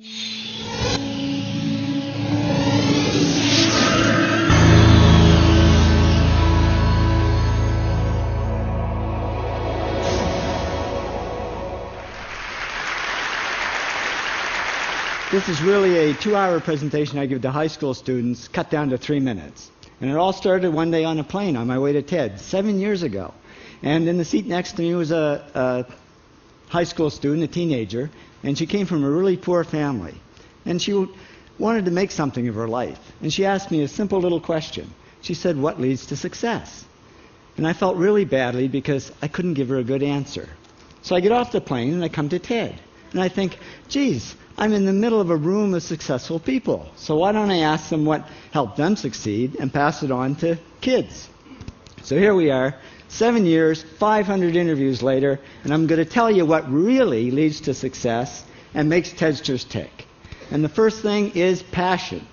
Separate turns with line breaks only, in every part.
This is really a 2-hour presentation I give to high school students, cut down to 3 minutes. And it all started one day on a plane on my way to TED, 7 years ago. And in the seat next to me was a high school student, a teenager, and she came from a really poor family. And she wanted to make something of her life. And she asked me a simple little question. She said, "What leads to success?" And I felt really badly because I couldn't give her a good answer. So I get off the plane and I come to TED. And I think, geez, I'm in the middle of a room of successful people. So why don't I ask them what helped them succeed and pass it on to kids? So here we are, 7 years, 500 interviews later, and I'm going to tell you what really leads to success and makes TEDsters tick. And the first thing is passion.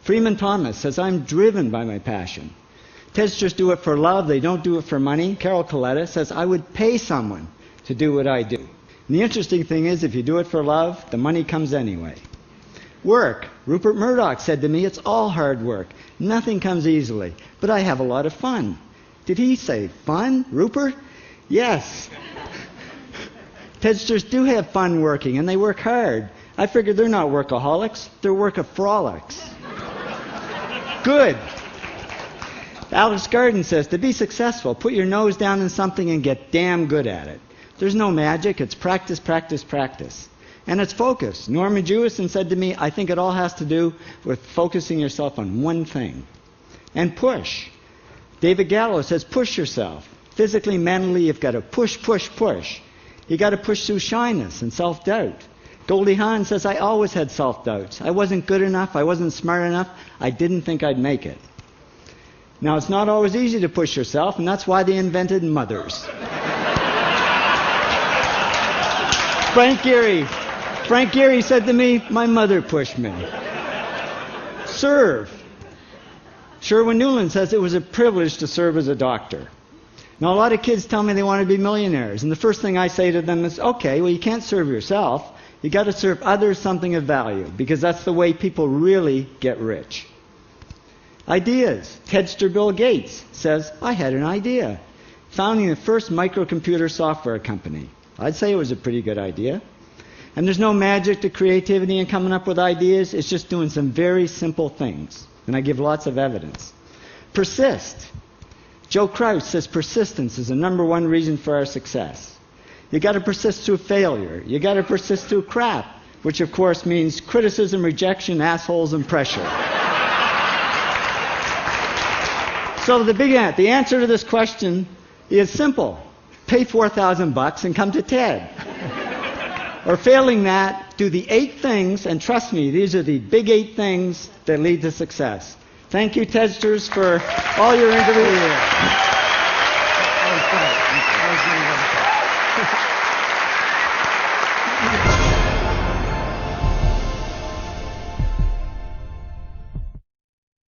Freeman Thomas says, "I'm driven by my passion." TEDsters do it for love, they don't do it for money. Carol Coletta says, "I would pay someone to do what I do." And the interesting thing is, if you do it for love, the money comes anyway. Work. Rupert Murdoch said to me, "It's all hard work. Nothing comes easily. But I have a lot of fun." Did he say fun, Rupert? Yes. TEDsters do have fun working, and they work hard. I figured they're not workaholics. They're workaholics. Good. Alex Garden says, "To be successful, put your nose down in something and get damn good at it." There's no magic. It's practice, practice, practice. And it's focus. Norman Jewison said to me, "I think it all has to do with focusing yourself on one thing." And push. David Gallo says, "Push yourself. Physically, mentally, you've got to push, push, push. You've got to push through shyness and self-doubt." Goldie Hawn says, "I always had self-doubts. I wasn't good enough. I wasn't smart enough. I didn't think I'd make it." Now, it's not always easy to push yourself, and that's why they invented mothers. Frank Gehry said to me, "My mother pushed me." Serve. Sherwin Newland says, "It was a privilege to serve as a doctor." Now, a lot of kids tell me they want to be millionaires, and the first thing I say to them is, okay, well, you can't serve yourself. You got to serve others something of value, because that's the way people really get rich. Ideas. TEDster Bill Gates says, "I had an idea. Founding the first microcomputer software company." I'd say it was a pretty good idea. And there's no magic to creativity and coming up with ideas. It's just doing some very simple things. And I give lots of evidence. Persist. Joe Kraus says persistence is the #1 reason for our success. You got to persist through failure. You got to persist through crap, which of course means criticism, rejection, assholes, and pressure. So the answer to this question is simple. Pay $4,000 and come to TED. Or failing that, do the 8 things, and trust me, these are the big 8 things that lead to success. Thank you, TEDsters, for all your interviews.